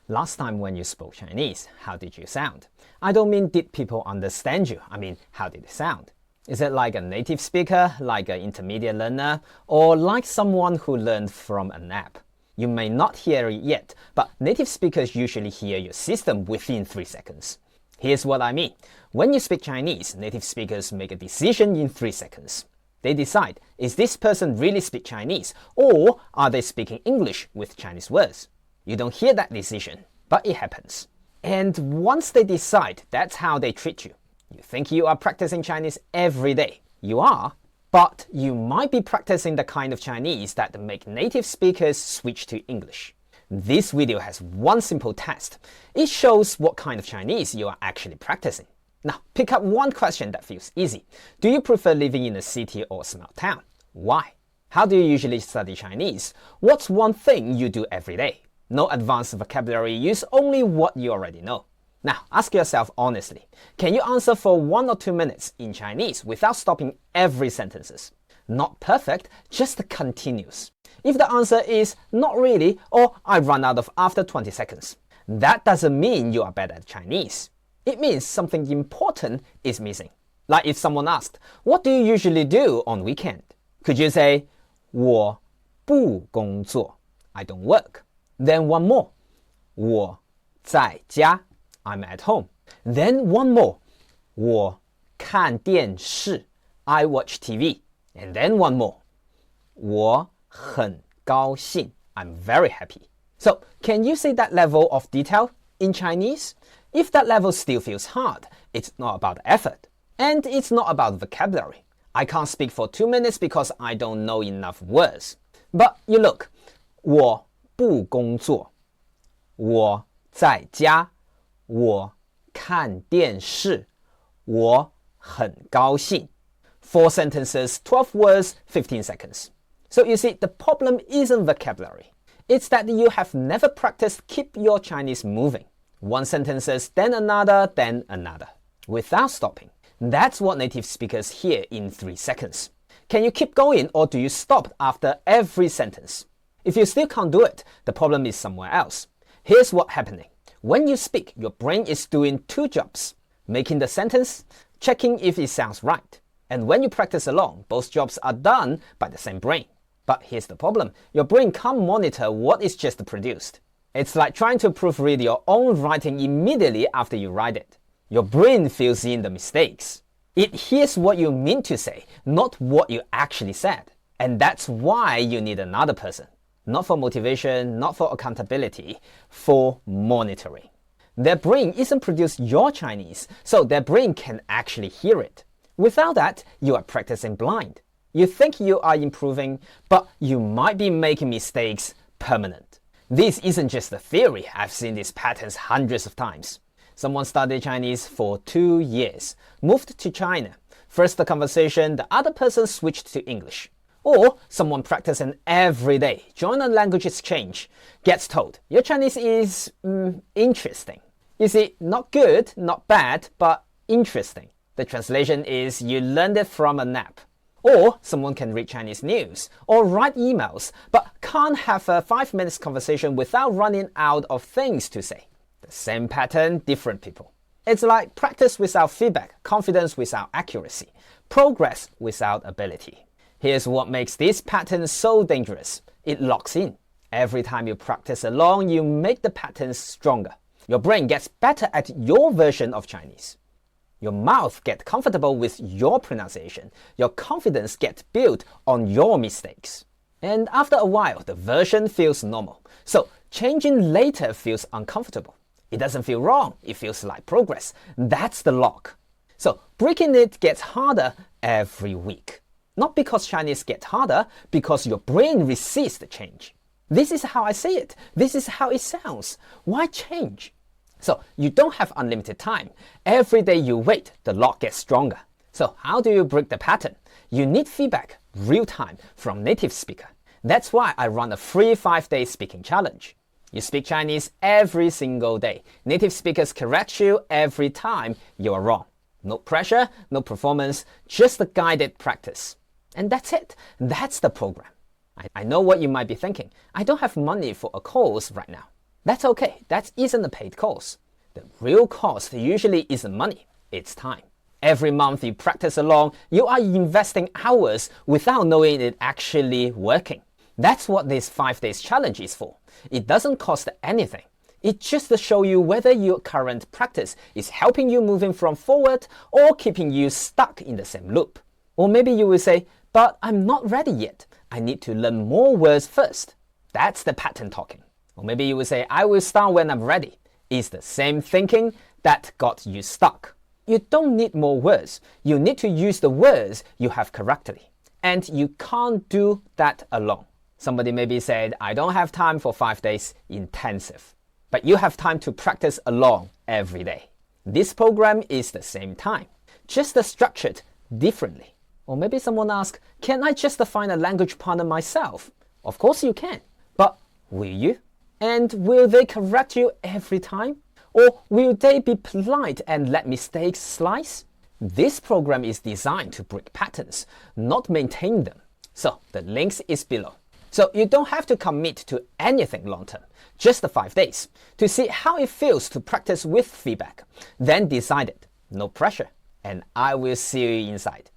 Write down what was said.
Last time when you spoke Chinese, how did you sound? I don't mean did people understand you, I mean how did it sound? Is it like a native speaker, like an intermediate learner, or like someone who learned from an app? You may not hear it yet, but native speakers usually hear your system within 3 seconds. Here's what I mean. When you speak Chinese, native speakers make a decision in 3 seconds. They decide, is this person really speak Chinese, or are they speaking English with Chinese words? You don't hear that decision, but it happens. And once they decide, that's how they treat you. You think you are practicing Chinese every day. You are, but you might be practicing the kind of Chinese that make native speakers switch to English. This video has one simple test. It shows what kind of Chinese you are actually practicing. Now, pick up one question that feels easy. Do you prefer living in a city or a small town? Why? How do you usually study Chinese? What's one thing you do every day? No advanced vocabulary, use only what you already know. Now, ask yourself honestly, can you answer for 1 or 2 minutes in Chinese without stopping every sentences? Not perfect, just continuous. If the answer is not really, or I run out of after 20 seconds, that doesn't mean you are bad at Chinese. It means something important is missing. Like if someone asked, what do you usually do on weekend? Could you say, 我不工作, I don't work. Then one more, 我在家, I'm at home. Then one more, 我看电视, I watch TV. And then one more, 我很高兴, I'm very happy. So, can you say that level of detail in Chinese? If that level still feels hard, it's not about effort. And it's not about vocabulary. I can't speak for 2 minutes because I don't know enough words. But you look, 我不工作, 我在家, 我看电视, 我很高兴. 4 sentences, 12 words, 15 seconds. So you see, the problem isn't vocabulary. It's that you have never practiced keep your Chinese moving. One sentence, then another, without stopping. That's what native speakers hear in 3 seconds. Can you keep going, or do you stop after every sentence? If you still can't do it, the problem is somewhere else. Here's what's happening. When you speak, your brain is doing 2 jobs. Making the sentence, checking if it sounds right. And when you practice along, both jobs are done by the same brain. But here's the problem. Your brain can't monitor what is just produced. It's like trying to proofread your own writing immediately after you write it. Your brain fills in the mistakes. It hears what you mean to say, not what you actually said. And that's why you need another person. Not for motivation, not for accountability, for monitoring. Their brain isn't produced your Chinese, so their brain can actually hear it. Without that, you are practicing blind. You think you are improving, but you might be making mistakes permanent. This isn't just a theory. I've seen these patterns hundreds of times. Someone studied Chinese for 2 years, moved to China. First the conversation, the other person switched to English. Or someone practicing every day, join a language exchange, gets told, your Chinese is interesting. You see, not good, not bad, but interesting. The translation is you learned it from an app. Or someone can read Chinese news or write emails, but can't have a 5 minutes conversation without running out of things to say. The same pattern, different people. It's like practice without feedback, confidence without accuracy, progress without ability. Here's what makes this pattern so dangerous. It locks in. Every time you practice along, you make the patterns stronger. Your brain gets better at your version of Chinese. Your mouth gets comfortable with your pronunciation. Your confidence gets built on your mistakes. And after a while, the version feels normal. So changing later feels uncomfortable. It doesn't feel wrong. It feels like progress. That's the lock. So breaking it gets harder every week. Not because Chinese gets harder, because your brain resists the change. This is how I say it. This is how it sounds. Why change? So you don't have unlimited time. Every day you wait, the lock gets stronger. So how do you break the pattern? You need feedback, real time, from native speaker. That's why I run a free 5-day speaking challenge. You speak Chinese every single day. Native speakers correct you every time you are wrong. No pressure, no performance, just a guided practice. And that's it. That's the program. I know what you might be thinking. I don't have money for a course right now. That's okay, that isn't a paid course. The real cost usually isn't money, it's time. Every month you practice along, you are investing hours without knowing it actually working. That's what this 5 days challenge is for. It doesn't cost anything. It's just to show you whether your current practice is helping you moving from forward or keeping you stuck in the same loop. Or maybe you will say, but I'm not ready yet. I need to learn more words first. That's the pattern talking. Or maybe you will say, I will start when I'm ready. It's the same thinking that got you stuck. You don't need more words. You need to use the words you have correctly. And you can't do that alone. Somebody maybe said, I don't have time for 5 days intensive. But you have time to practice along every day. This program is the same time, just structured differently. Or maybe someone asks, can I just find a language partner myself? Of course you can. But will you? And will they correct you every time? Or will they be polite and let mistakes slide? This program is designed to break patterns, not maintain them. So the links is below. So you don't have to commit to anything long term, just the 5 days, to see how it feels to practice with feedback. Then decide it. No pressure. And I will see you inside.